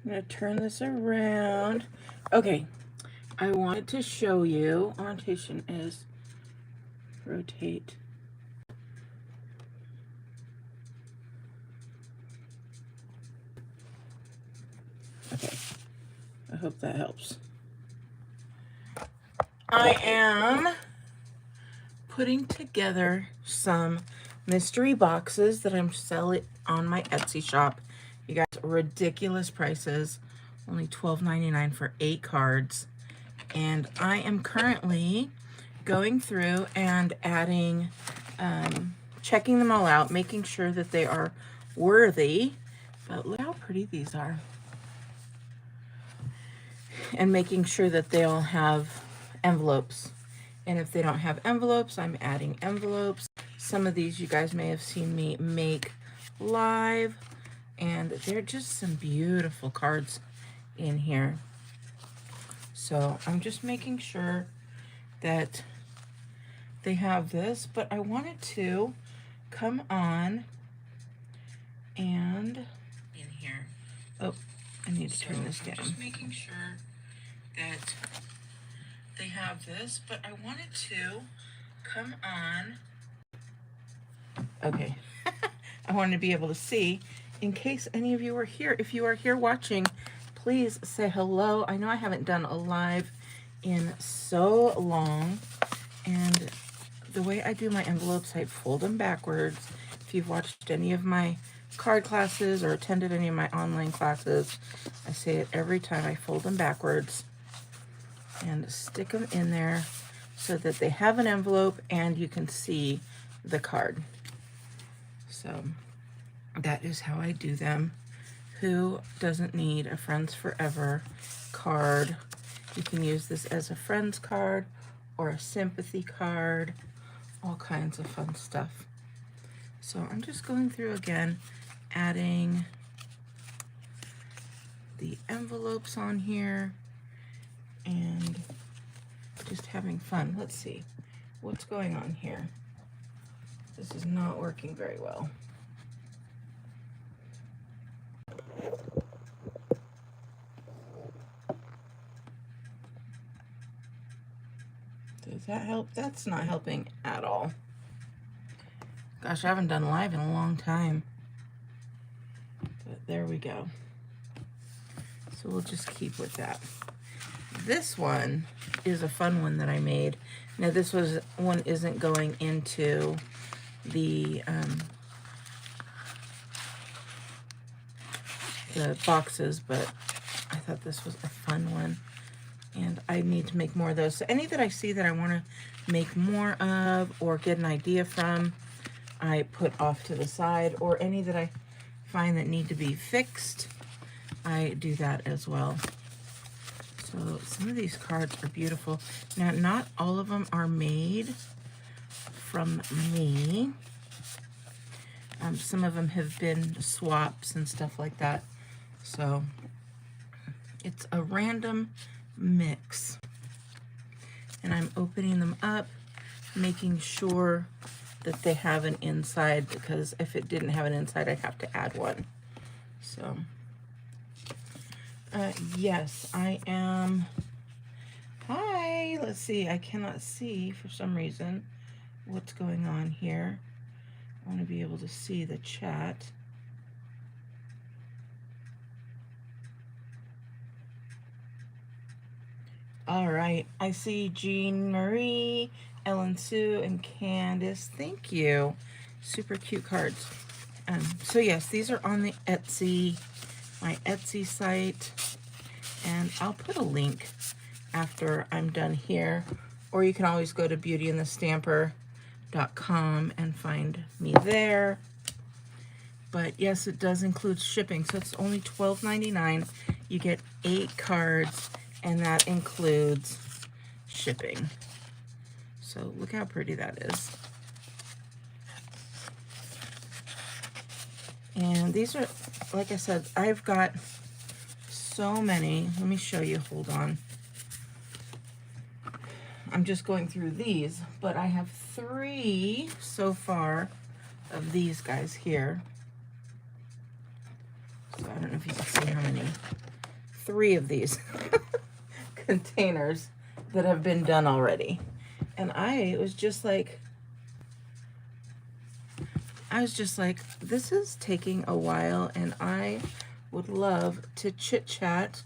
I'm going to turn this around. Okay, I wanted to show you, orientation is rotate. Okay, I hope that helps. I am putting together some mystery boxes that I'm selling on my Etsy shop. You guys, ridiculous prices, only $12.99 for 8 cards. And I am currently going through and adding, checking them all out, making sure that they are worthy. But look how pretty these are. And making sure that they all have envelopes. And if they don't have envelopes, I'm adding envelopes. Some of these you guys may have seen me make live. And they're just some beautiful cards in here. So I'm just making sure that they have this, but I wanted to come on and in here. Oh, I need to turn this down. Just making sure that they have this, but I wanted to come on. Okay. I wanted to be able to see in case any of you are here. If you are here watching, please say hello. I know I haven't done a live in so long, and the way I do my envelopes, I fold them backwards. If you've watched any of my card classes or attended any of my online classes, I say it every time. I fold them backwards and stick them in there so that they have an envelope and you can see the card. So that is how I do them. Who doesn't need a Friends Forever card? You can use this as a friends card or a sympathy card, all kinds of fun stuff. So I'm just going through again, adding the envelopes on here and just having fun. Let's see what's going on here. This is not working very well. Does that help? That's not helping at all. Gosh, I haven't done live in a long time. But there we go. So we'll just keep with that. This one is a fun one that I made. Now this one isn't going into the boxes, but I thought this was a fun one. And I need to make more of those. So any that I see that I want to make more of or get an idea from, I put off to the side. Or any that I find that need to be fixed, I do that as well. So some of these cards are beautiful. Now, not all of them are made from me. Some of them have been swaps and stuff like that. So it's a random mix. And I'm opening them up, making sure that they have an inside, because if it didn't have an inside, I'd have to add one. So yes, I am. Hi, let's see. I cannot see for some reason what's going on here. I want to be able to see the chat. All right, I see Jean Marie, Ellen Sue, and Candace. Thank you. Super cute cards. So yes, these are on the Etsy, my Etsy site, and I'll put a link after I'm done here, or you can always go to BeautyandtheStamper.com and find me there. But yes, it does include shipping, so it's only $12.99. You get 8 cards, and that includes shipping. So look how pretty that is. And these are, like I said, I've got so many. Let me show you. Hold on. I'm just going through these, but I have 3 so far of these guys here. So I don't know if you can see how many 3 of these containers that have been done already. And I was just like, this is taking a while, and I would love to chit chat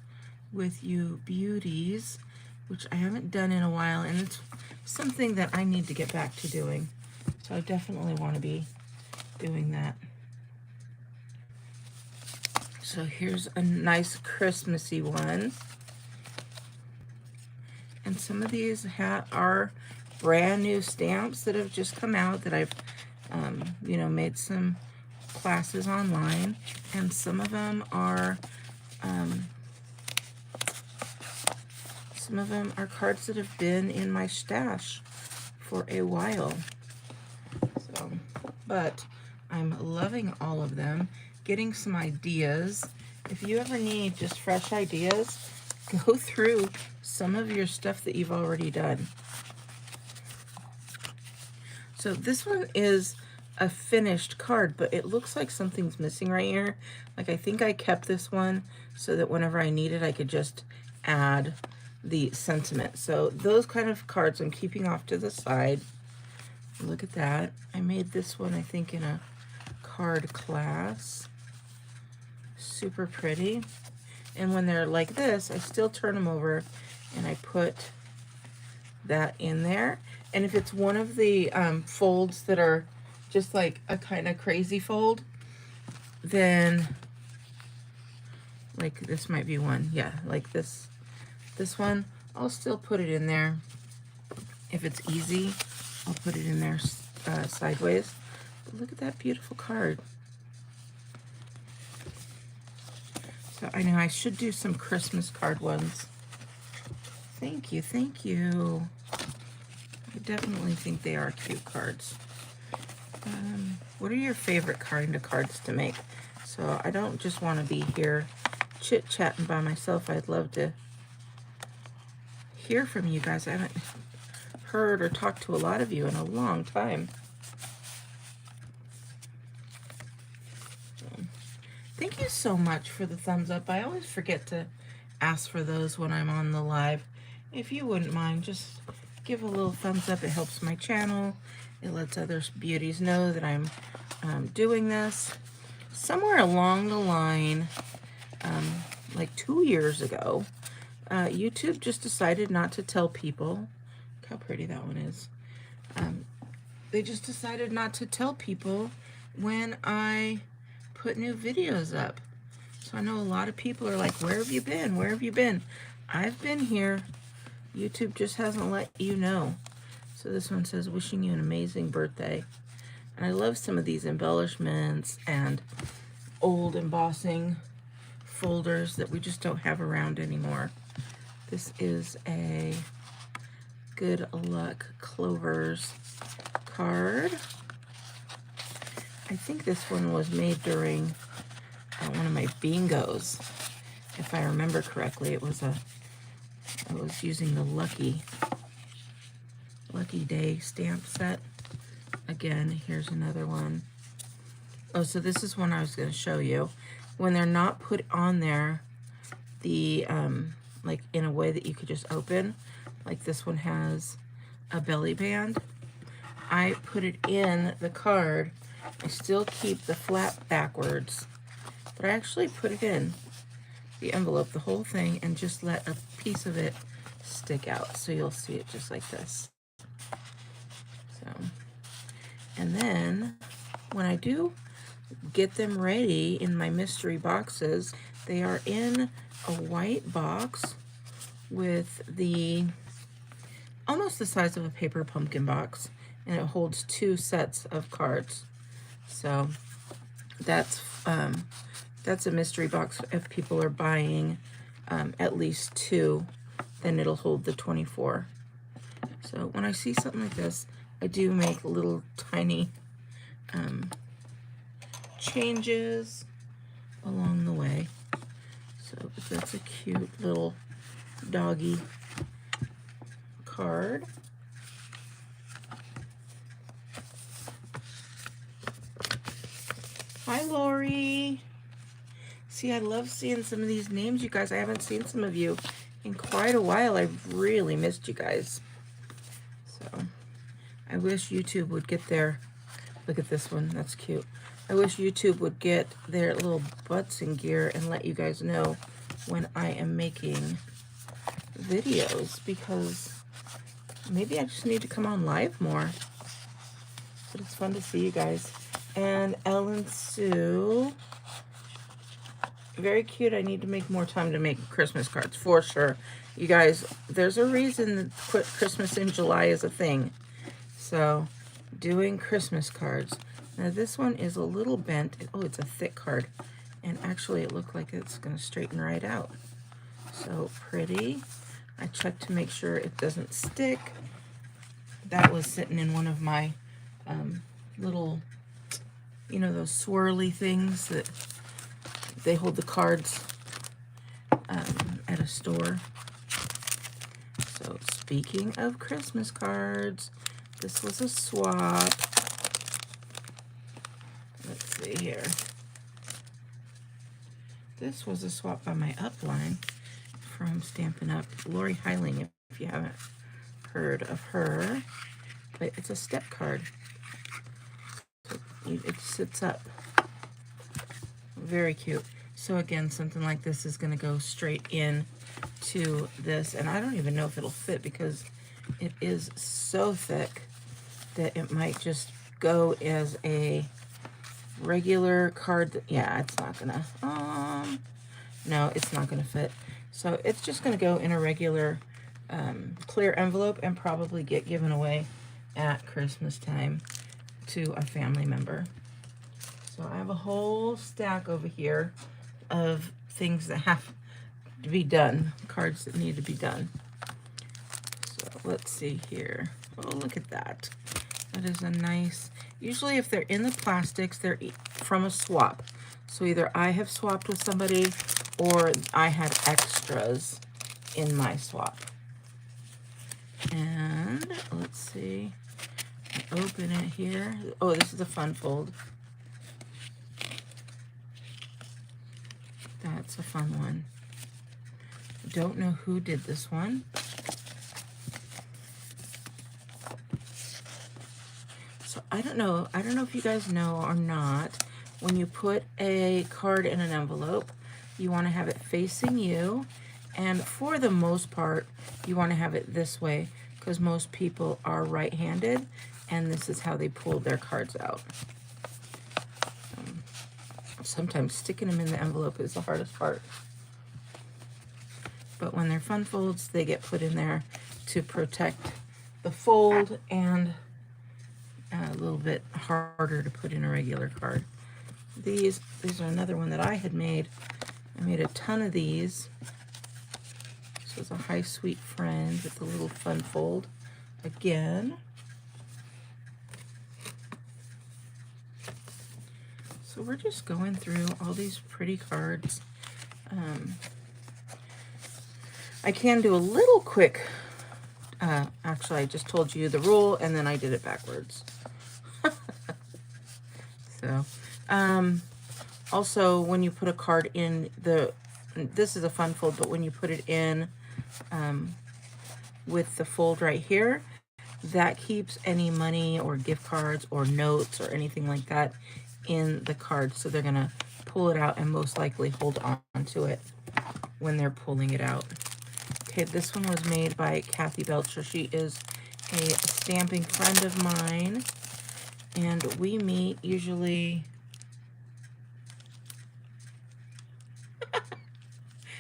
with you beauties, which I haven't done in a while, and it's something that I need to get back to doing. So I definitely want to be doing that. So here's a nice Christmassy one. And some of these are brand new stamps that have just come out that I've, you know, made some classes online. And some of them are cards that have been in my stash for a while. So, but I'm loving all of them. Getting some ideas. If you ever need just fresh ideas, go through some of your stuff that you've already done. So this one is a finished card, but it looks like something's missing right here. Like, I think I kept this one so that whenever I need it, I could just add the sentiment. So those kind of cards I'm keeping off to the side. Look at that. I made this one, I think, in a card class. Super pretty. And when they're like this, I still turn them over and I put that in there. And if it's one of the folds that are just like a kind of crazy fold, then like this might be one. Yeah, like this one, I'll still put it in there. If it's easy, I'll put it in there sideways. But look at that beautiful card. So I know I should do some Christmas card ones. Thank you, thank you. I definitely think they are cute cards. What are your favorite kind of cards to make? So I don't just want to be here chit-chatting by myself. I'd love to hear from you guys. I haven't heard or talked to a lot of you in a long time. Thank you so much for the thumbs up. I always forget to ask for those when I'm on the live. If you wouldn't mind, just give a little thumbs up. It helps my channel. It lets other beauties know that I'm doing this. Somewhere along the line, like 2 years ago, YouTube just decided not to tell people. Look how pretty that one is. They just decided not to tell people when I put new videos up. So I know a lot of people are like, where have you been? Where have you been? I've been here. YouTube just hasn't let you know. So this one says, wishing you an amazing birthday. And I love some of these embellishments and old embossing folders that we just don't have around anymore. This is a Good Luck Clovers card. I think this one was made during one of my bingos. If I remember correctly, I was using the Lucky Day stamp set. Again, here's another one. Oh, so this is one I was going to show you. When they're not put on there, the like in a way that you could just open, like this one has a belly band. I put it in the card. I still keep the flap backwards, but I actually put it in the envelope, the whole thing, and just let a piece of it stick out. So you'll see it just like this. So, and then when I do get them ready in my mystery boxes, they are in a white box with almost the size of a paper pumpkin box, and it holds 2 sets of cards. So that's a mystery box. If people are buying at least 2, then it'll hold the 24. So when I see something like this, I do make little tiny changes along the way. So that's a cute little doggy card. Hi, Lori. see, I love seeing some of these names, you guys. I haven't seen some of you in quite a while. I've really missed you guys. So I wish YouTube would get their, look at this one, that's cute. I wish YouTube would get their little butts in gear and let you guys know when I am making videos, because maybe I just need to come on live more. But it's fun to see you guys. And Ellen Sue, very cute. I need to make more time to make Christmas cards for sure. You guys, there's a reason that Christmas in July is a thing. So doing Christmas cards. Now this one is a little bent. Oh, it's a thick card. And actually it looked like it's going to straighten right out. So pretty. I checked to make sure it doesn't stick. That was sitting in one of my little, you know, those swirly things that they hold the cards at a store. So speaking of Christmas cards, this was a swap. Let's see here. This was a swap by my upline from Stampin' Up. Lori Heiling, if you haven't heard of her. But it's a step card. So it sits up. Very cute. So again, something like this is going to go straight in to this. And I don't even know if it'll fit because it is so thick that it might just go as a regular card. Yeah, it's not going to. No, it's not going to fit. So it's just going to go in a regular clear envelope and probably get given away at Christmas time to a family member. So I have a whole stack over here of things that have to be done, cards that need to be done. So let's see here. Oh, look at that. That is a nice, usually if they're in the plastics, they're from a swap. So either I have swapped with somebody or I had extras in my swap. And let's see, I open it here. Oh, this is a fun fold. That's a fun one. Don't know who did this one. So I don't know if you guys know or not, when you put a card in an envelope, you want to have it facing you, and for the most part you want to have it this way because most people are right-handed and this is how they pull their cards out. Sometimes sticking them in the envelope is the hardest part, but when they're fun folds, they get put in there to protect the fold and a little bit harder to put in a regular card. These are another one that I had made. I made a ton of these. This was a Hi Sweet Friend with a little fun fold again. So we're just going through all these pretty cards. I can do a little quick, actually I just told you the rule and then I did it backwards. So, also when you put a card in this is a fun fold, but when you put it in with the fold right here, that keeps any money or gift cards or notes or anything like that in the card. So they're gonna pull it out and most likely hold on to it when they're pulling it out. Okay, this one was made by Kathy Belcher. She is a stamping friend of mine, and we meet usually.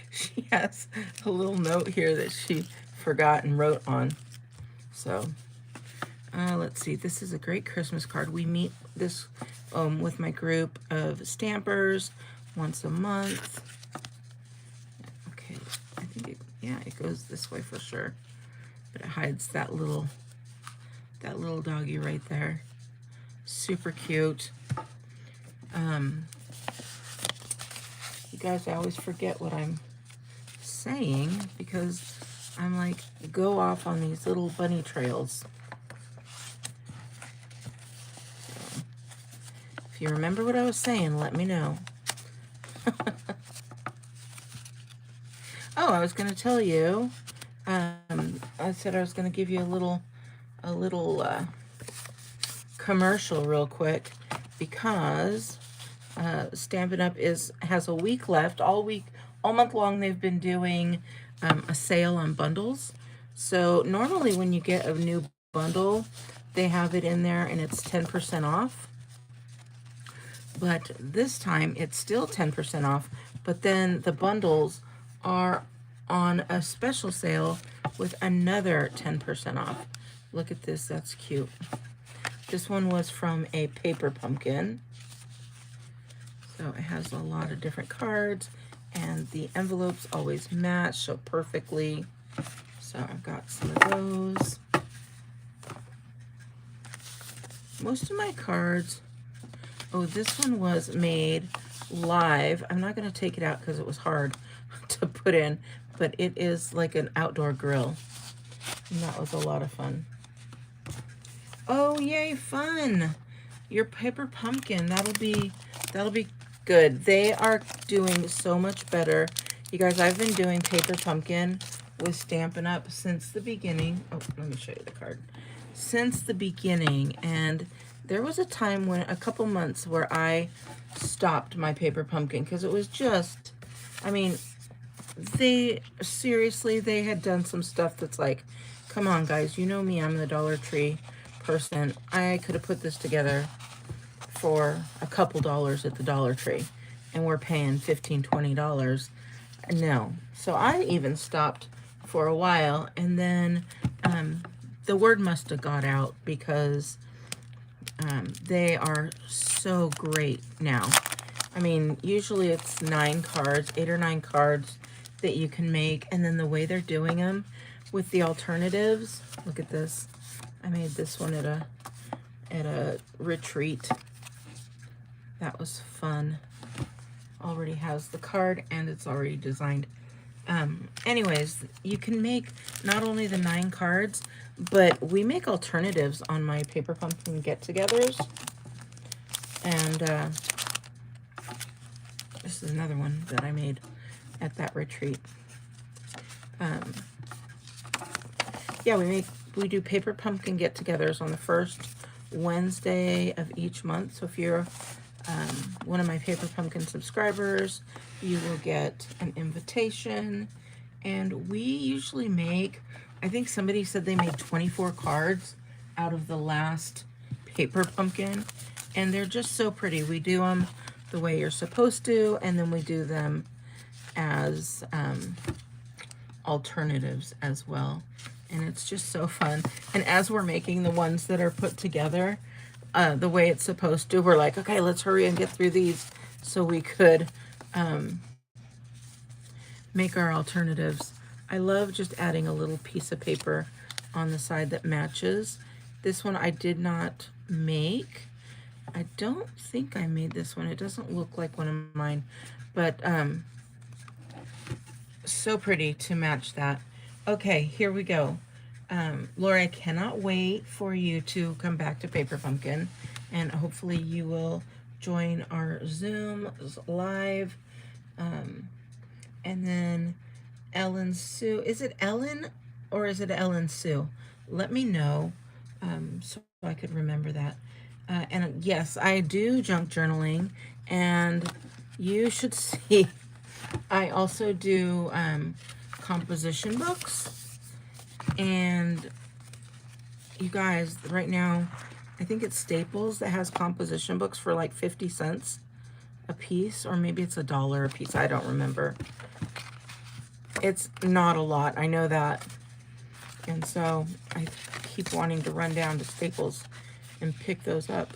She has a little note here that she forgot and wrote on. So let's see, this is a great Christmas card. We meet this with my group of stampers once a month. Okay, I think it goes this way for sure, but it hides that little doggy right there. Super cute. You guys, I always forget what I'm saying because I'm like go off on these little bunny trails. So, if you remember what I was saying, let me know. Oh, I was going to tell you, I said I was going to give you a little commercial real quick, because Stampin' Up! Has a week left. All month long they've been doing a sale on bundles. So normally when you get a new bundle, they have it in there and it's 10% off. But this time it's still 10% off, but then the bundles are on a special sale with another 10% off. Look at this, that's cute. This one was from a paper pumpkin. So it has a lot of different cards, and the envelopes always match so perfectly. So I've got some of those. Most of my cards, oh, this one was made live. I'm not going to take it out because it was hard to put in, but it is like an outdoor grill. And that was a lot of fun. Oh, yay, fun. Your paper pumpkin, that'll be good. They are doing so much better. You guys, I've been doing paper pumpkin with Stampin' Up! Since the beginning. Oh, let me show you the card. Since the beginning, and there was a time when, a couple months, where I stopped my paper pumpkin because it was just, I mean, they had done some stuff that's like, come on guys, you know me, I'm the Dollar Tree person. I could have put this together for a couple dollars at the Dollar Tree, and we're paying $15-20. No. So I even stopped for a while, and then the word must have got out, because they are so great now. I mean, usually it's 8 or 9 cards that you can make, and then the way they're doing them with the alternatives. Look at this. I made this one at a retreat. That was fun. Already has the card, and it's already designed. Anyways, you can make not only the 9 cards, but we make alternatives on my paper pumpkin get-togethers. And this is another one that I made at that retreat. Yeah, we do paper pumpkin get-togethers on the first Wednesday of each month. So if you're one of my paper pumpkin subscribers, you will get an invitation. And we usually make, I think somebody said they made 24 cards out of the last paper pumpkin, and they're just so pretty. We do them the way you're supposed to, and then we do them as alternatives as well. And it's just so fun. And as we're making the ones that are put together the way it's supposed to, we're like, okay, let's hurry and get through these so we could make our alternatives. I love just adding a little piece of paper on the side that matches. This one I did not make. I don't think I made this one. It doesn't look like one of mine, but so pretty to match that. Okay, here we go. Lori, I cannot wait for you to come back to Paper Pumpkin, and hopefully you will join our Zoom live. And then Ellen Sue, is it Ellen or is it Ellen Sue? Let me know so I could remember that. And yes, I do junk journaling, and you should see I also do composition books. And you guys, right now, I think it's Staples that has composition books for like 50 cents a piece, or maybe it's $1 a piece. I don't remember. It's not a lot, I know that. And so I keep wanting to run down to Staples and pick those up.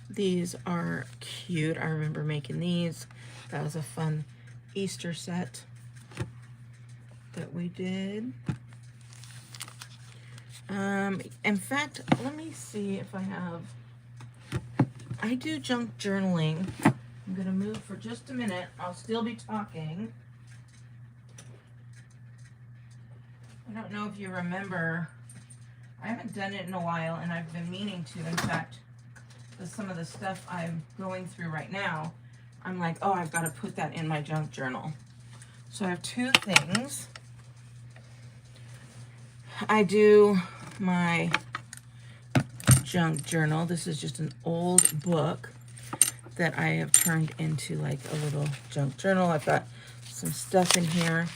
These are cute. I remember making these. That was a fun Easter set that we did. In fact, let me see if I do junk journaling. I'm gonna move for just a minute. I'll still be talking. I don't know if you remember, I haven't done it in a while, and I've been meaning to. In fact, with some of the stuff I'm going through right now, I'm like, oh, I've got to put that in my junk journal. So I have two things. I do my junk journal. This is just an old book that I have turned into like a little junk journal. I've got some stuff in here,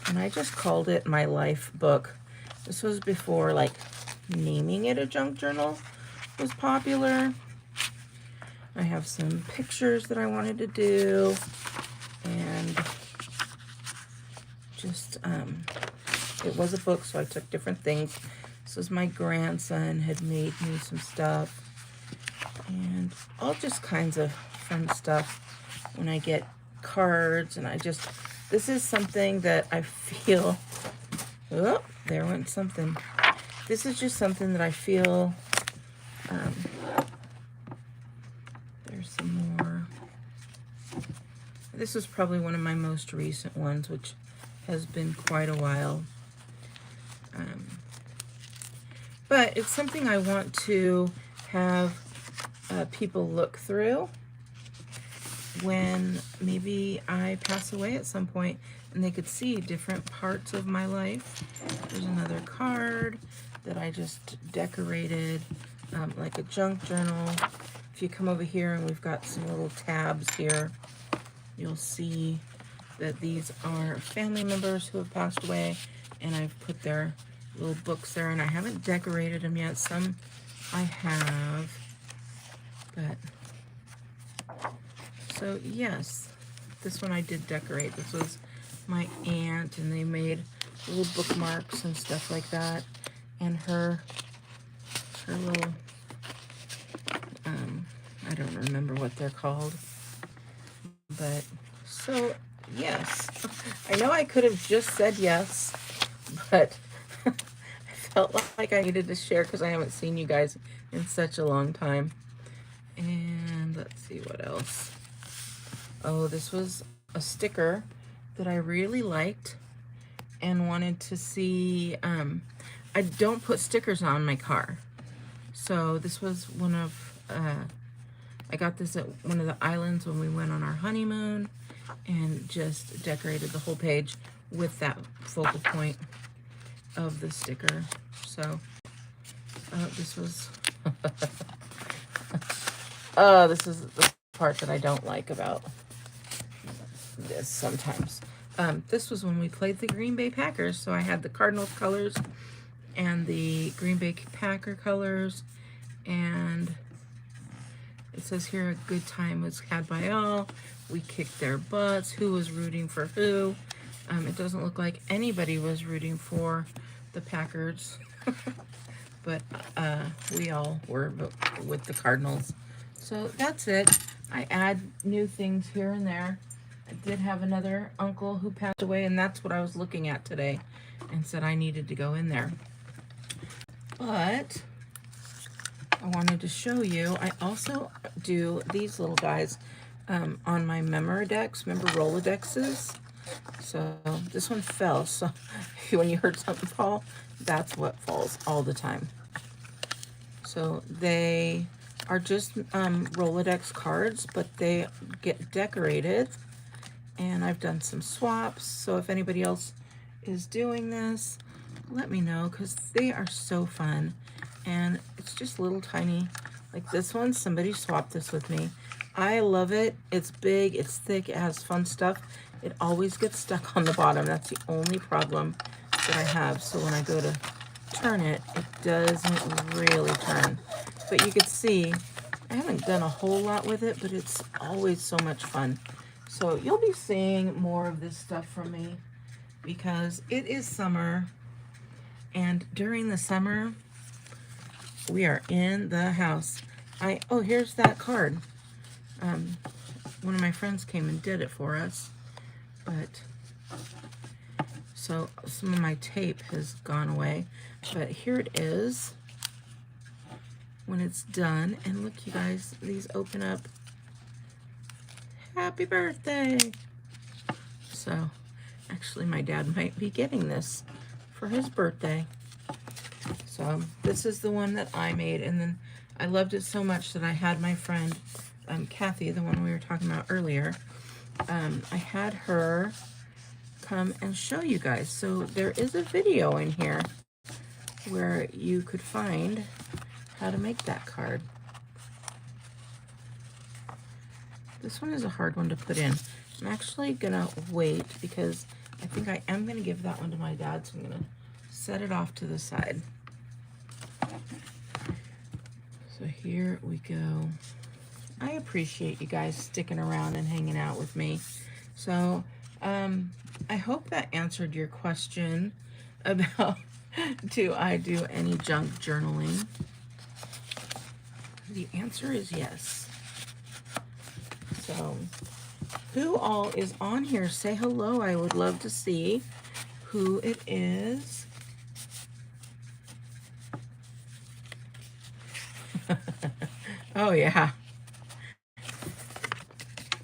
and I just called it my life book. This was before like naming it a junk journal was popular. I have some pictures that I wanted to do, and just it was a book, so I took different things. This was my grandson had made me some stuff, and all just kinds of fun stuff when I get cards. And this is something that I feel, oh, there went something. This is just something that I feel, there's some more. This is probably one of my most recent ones, which has been quite a while. But it's something I want to have people look through when maybe I pass away at some point, and they could see different parts of my life. There's another card that I just decorated like a junk journal. If you come over here, and we've got some little tabs here, you'll see that these are family members who have passed away, and I've put their little books there, and I haven't decorated them yet. Some I have, but so yes, this one I did decorate. This was my aunt, and they made little bookmarks and stuff like that, and her little I don't remember what they're called, but so yes, I know I could have just said yes, but I felt like I needed to share because I haven't seen you guys in such a long time. And let's see what else. Oh, this was a sticker that I really liked and wanted to see. I don't put stickers on my car, so this was one of I got this at one of the islands when we went on our honeymoon, and just decorated the whole page with that focal point of the sticker. So this was this is the part that I don't like about this sometimes. This was when we played the Green Bay Packers, so I had the Cardinals colors and the Green Bay Packer colors, and it says here, a good time was had by all. We kicked their butts. Who was rooting for who? It doesn't look like anybody was rooting for the Packers, but we all were with the Cardinals. So that's it. I add new things here and there. I did have another uncle who passed away, and that's what I was looking at today and said I needed to go in there. But I wanted to show you, I also do these little guys on my Memoredex. Remember Rolodexes? So this one fell, so when you heard something fall, that's what falls all the time. So they are just Rolodex cards, but they get decorated, and I've done some swaps. So if anybody else is doing this, let me know, because they are so fun. And it's just little tiny, like this one, somebody swapped this with me. I love it. It's big, it's thick, it has fun stuff. It always gets stuck on the bottom. That's the only problem that I have. So when I go to turn it, it doesn't really turn. But you can see, I haven't done a whole lot with it, but it's always so much fun. So you'll be seeing more of this stuff from me because it is summer. And during the summer, we are in the house. Oh, here's that card. One of my friends came and did it for us, but so some of my tape has gone away, but here it is when it's done. And look, you guys, these open up. Happy birthday. So actually my dad might be getting this for his birthday. So this is the one that I made, and then I loved it so much that I had my friend Kathy, the one we were talking about earlier, I had her come and show you guys. So there is a video in here where you could find how to make that card. This one is a hard one to put in. I'm actually gonna wait because I think I am gonna give that one to my dad, so I'm gonna set it off to the side. So here we go. I appreciate you guys sticking around and hanging out with me. So I hope that answered your question about do I do any junk journaling? The answer is yes. So who all is on here? Say hello. I would love to see who it is. Oh yeah.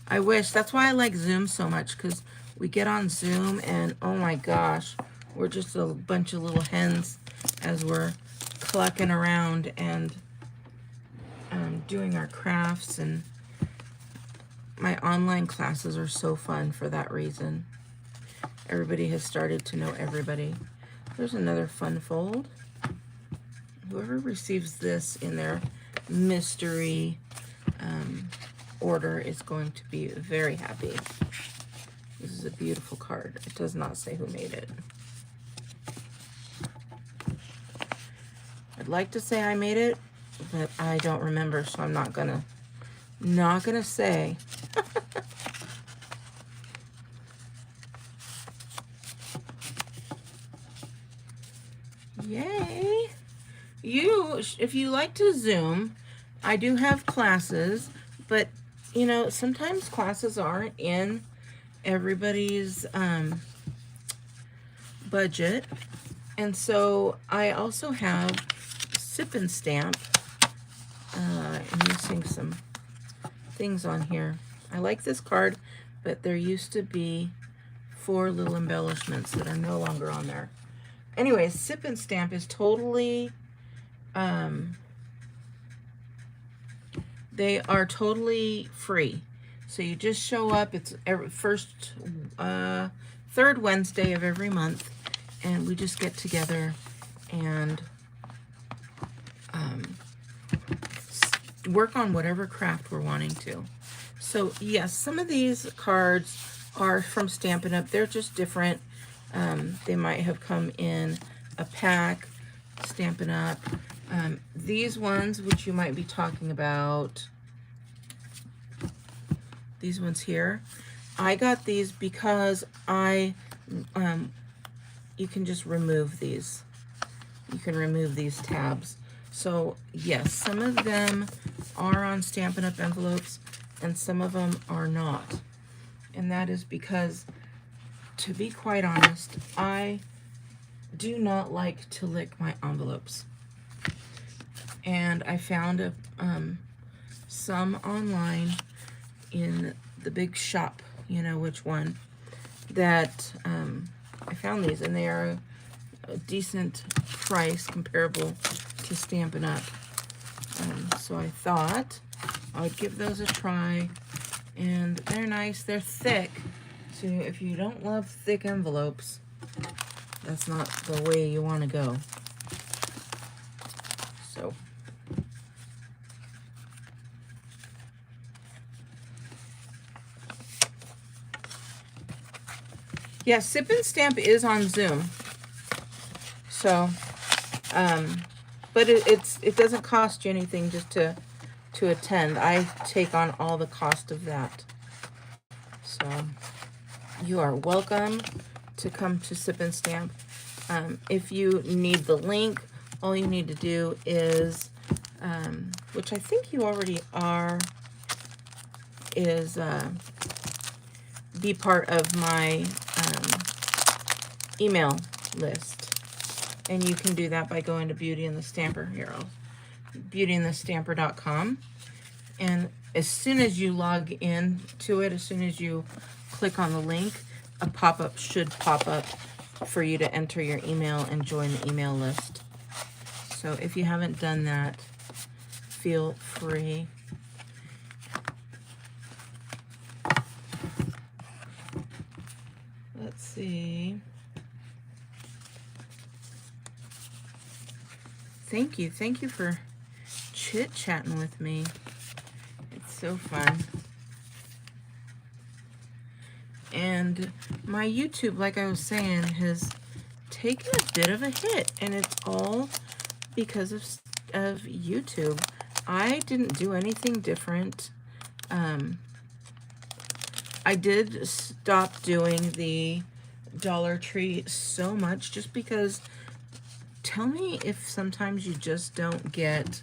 I wish. That's why I like Zoom so much, because we get on Zoom and oh my gosh, we're just a bunch of little hens as we're clucking around and doing our crafts. And my online classes are so fun for that reason. Everybody has started to know everybody. There's another fun fold. Whoever receives this in their mystery order is going to be very happy. This is a beautiful card. It does not say who made it. I'd like to say I made it, but I don't remember, so I'm not gonna say. Yay! If you like to Zoom, I do have classes, but you know, sometimes classes aren't in everybody's budget. And so I also have Sip and Stamp. I'm missing some things on here. I like this card, but there used to be 4 little embellishments that are no longer on there. Anyways, Sip and Stamp is totally, they are totally free. So you just show up. It's every third Wednesday of every month, and we just get together and work on whatever craft we're wanting to. So yes, some of these cards are from Stampin' Up. They're just different. They might have come in a pack, Stampin' Up. These ones, which you might be talking about, these ones here, I got these because you can just remove these. You can remove these tabs. So yes, some of them are on Stampin' Up envelopes and some of them are not. And that is because, to be quite honest, I do not like to lick my envelopes. And I found some online in the big shop, you know which one, that I found these, and they are a decent price comparable to Stampin' Up. So I thought I would give those a try, and they're nice. They're thick, so if you don't love thick envelopes, that's not the way you want to go. So yeah, Sip and Stamp is on Zoom. So, but it doesn't cost you anything just to attend. I take on all the cost of that. So you are welcome to come to Sip and Stamp. If you need the link, all you need to do is, which I think you already are, is be part of my email list. And you can do that by going to Beauty and the Stamper. Here, BeautyandtheStamper.com. And as soon as you log in to it, as soon as you click on the link, a pop-up should pop up for you to enter your email and join the email list. So if you haven't done that, feel free. Let's see. Thank you for chit-chatting with me. It's so fun. And my YouTube, like I was saying, has taken a bit of a hit, and it's all because of YouTube. I didn't do anything different. I did stop doing the Dollar Tree so much just because, tell me if sometimes you just don't get,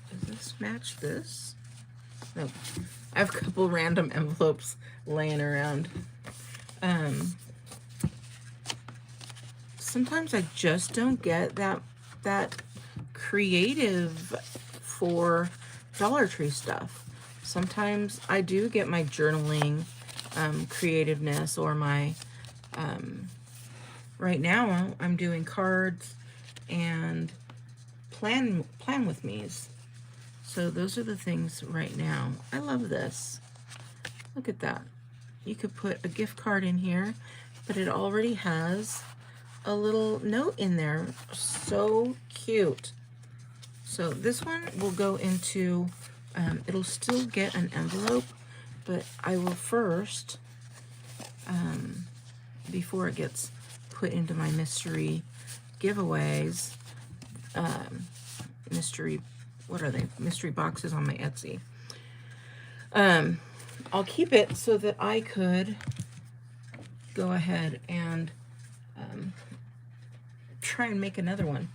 does this match this? No, I have a couple random envelopes laying around. Sometimes I just don't get that creative for Dollar Tree stuff. Sometimes I do get my journaling creativeness, or my right now I'm doing cards and plan with me's. So those are the things right now. I love this. Look at that. You could put a gift card in here, but it already has a little note in there. So cute. So this one will go into, it'll still get an envelope, but I will first, before it gets put into my mystery giveaways, what are they? Mystery boxes on my Etsy. I'll keep it so that I could go ahead and try and make another one.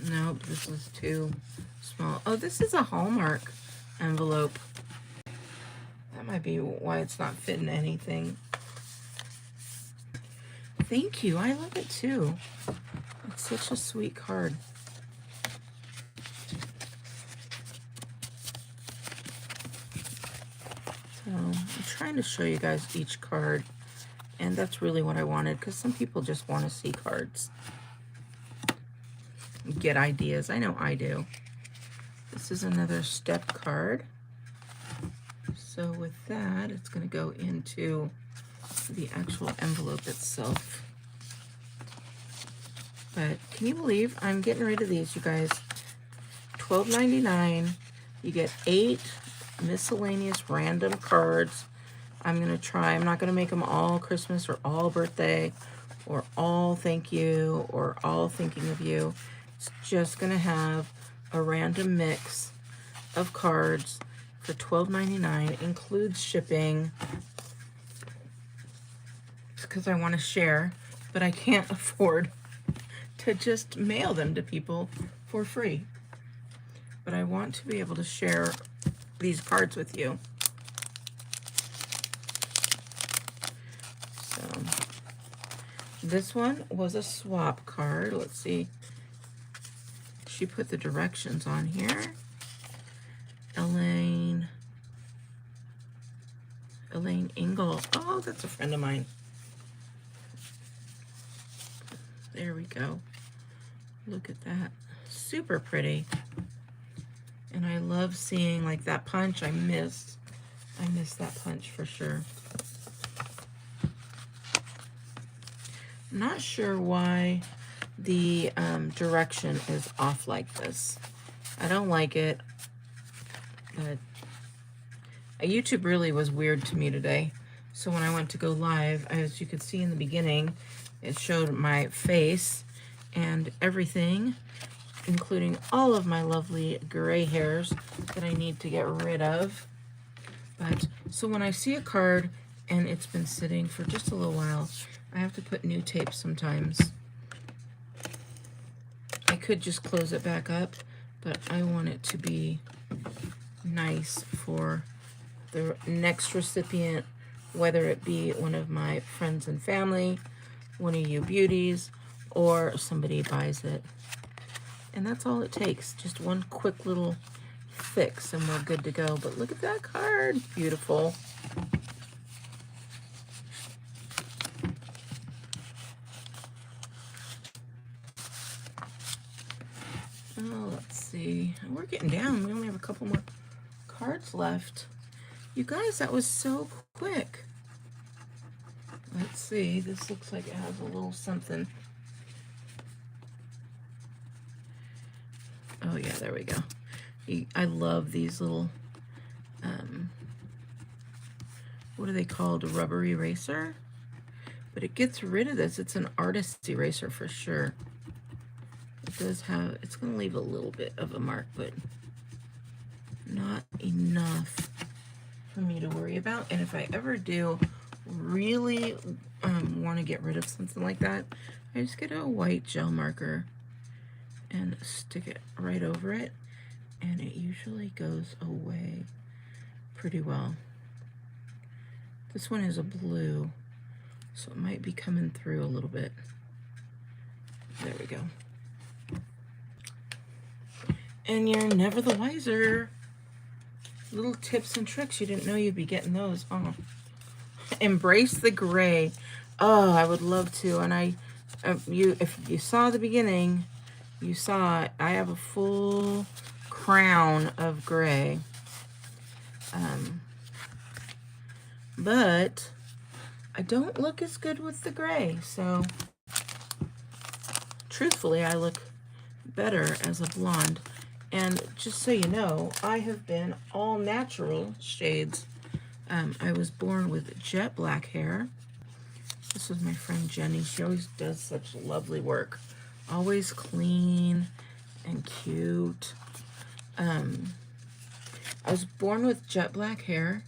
Nope, this is too small. Oh, this is a Hallmark envelope. That might be why it's not fitting anything. Thank you. I love it too. It's such a sweet card. So I'm trying to show you guys each card, and that's really what I wanted, because some people just want to see cards, get ideas. I know I do. This is another step card. So with that, it's going to go into the actual envelope itself. But can you believe I'm getting rid of these, you guys? $12.99. You get 8 miscellaneous random cards. I'm going to try. I'm not going to make them all Christmas or all birthday or all thank you or all thinking of you. It's just going to have a random mix of cards for $12.99. Includes shipping. It's because I want to share, but I can't afford to just mail them to people for free. But I want to be able to share these cards with you. So this one was a swap card. Let's see. She put the directions on here. Elaine Ingle. Oh, that's a friend of mine. There we go. Look at that. Super pretty. And I love seeing like that punch. I miss that punch for sure. I'm not sure why the direction is off like this. I don't like it, but YouTube really was weird to me today. So when I went to go live, as you could see in the beginning, it showed my face and everything, including all of my lovely gray hairs that I need to get rid of. But so when I see a card and it's been sitting for just a little while, I have to put new tape sometimes. I could just close it back up, but I want it to be nice for the next recipient, whether it be one of my friends and family, one of you beauties, or somebody buys it. And that's all it takes. Just one quick little fix and we're good to go. But look at that card. Beautiful. Oh, let's see. We're getting down. We only have a couple more cards left. You guys, that was so quick. Let's see. This looks like it has a little something. Oh yeah, there we go. I love these little, what are they called? A rubber eraser? But it gets rid of this. It's an artist eraser for sure. It does have, it's going to leave a little bit of a mark, but not enough for me to worry about. And if I ever do really want to get rid of something like that, I just get a white gel marker and stick it right over it, and it usually goes away pretty well. This one is a blue, so it might be coming through a little bit. There we go. And you're never the wiser. Little tips and tricks. You didn't know you'd be getting those, huh? Embrace the gray. Oh, I would love to. And if you saw the beginning, you saw I have a full crown of gray. But I don't look as good with the gray. So truthfully, I look better as a blonde. And just so you know, I have been all natural shades. I was born with jet black hair. This was my friend Jenny. She always does such lovely work. Always clean and cute. I was born with jet black hair,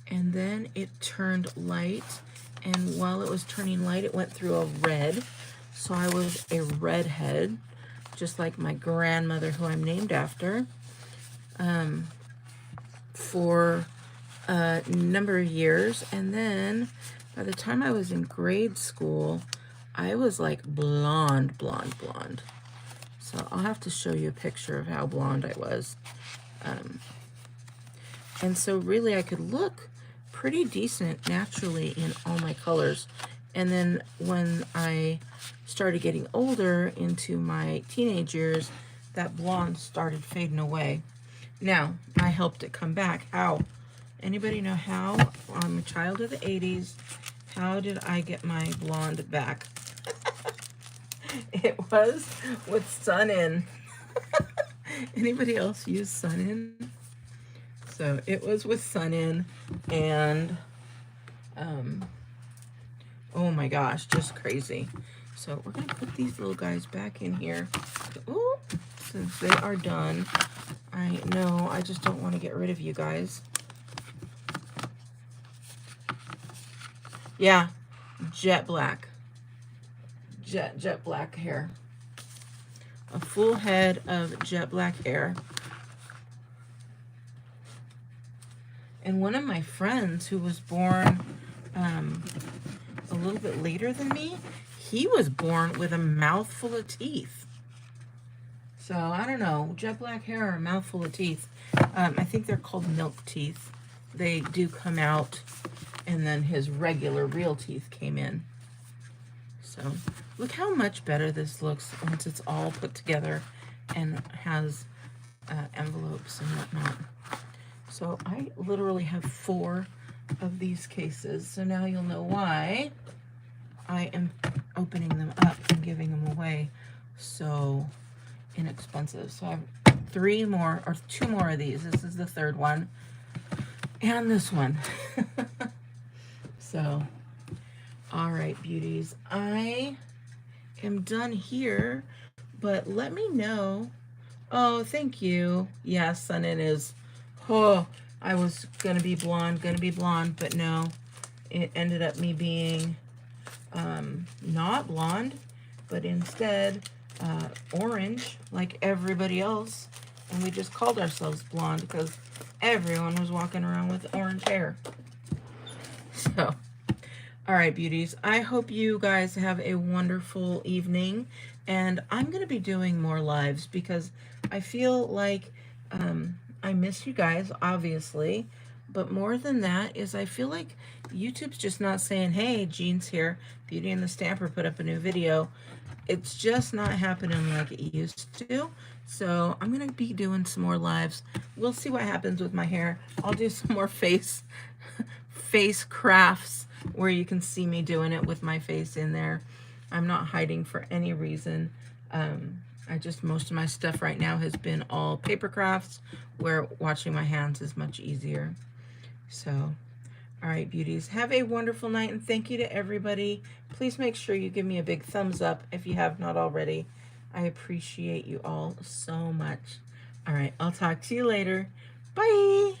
and then it turned light. And while it was turning light, it went through a red. So I was a redhead, just like my grandmother, who I'm named after, for a number of years. And then by the time I was in grade school, I was like blonde. So I'll have to show you a picture of how blonde I was. And so really I could look pretty decent naturally in all my colors. And then when I started getting older into my teenage years, that blonde started fading away. Now, I helped it come back. How? Anybody know how? I'm a child of the 80s. How did I get my blonde back? It was with Sun In. Anybody else use Sun In? So it was with Sun In, and oh my gosh, just crazy. So we're gonna put these little guys back in here. Ooh, since they are done. I know, I just don't want to get rid of you guys. Yeah, jet black. Jet black hair. A full head of jet black hair. And one of my friends who was born a little bit later than me, he was born with a mouthful of teeth. So I don't know, jet black hair or a mouthful of teeth. I think they're called milk teeth. They do come out, and then his regular real teeth came in. So look how much better this looks once it's all put together and has envelopes and whatnot. So I literally have 4 of these cases. So now you'll know why I am opening them up and giving them away so inexpensive. So I have 3 more, or 2 more of these. This is the 3rd one. And this one. So, all right, beauties. I am done here, but let me know. Oh, thank you. Yeah, Sun In is, oh, I was gonna be blonde, but no, it ended up me being not blonde, but instead orange, like everybody else, and we just called ourselves blonde because everyone was walking around with orange hair. So, all right, beauties, I hope you guys have a wonderful evening, and I'm going to be doing more lives because I feel like I miss you guys, obviously. But more than that is I feel like YouTube's just not saying, hey, Jean's here, Beauty and the Stamper put up a new video. It's just not happening like it used to. So I'm gonna be doing some more lives. We'll see what happens with my hair. I'll do some more face crafts where you can see me doing it with my face in there. I'm not hiding for any reason. Most of my stuff right now has been all paper crafts where watching my hands is much easier. So, all right, beauties, have a wonderful night, and thank you to everybody. Please make sure you give me a big thumbs up if you have not already. I appreciate you all so much. All right, I'll talk to you later. Bye.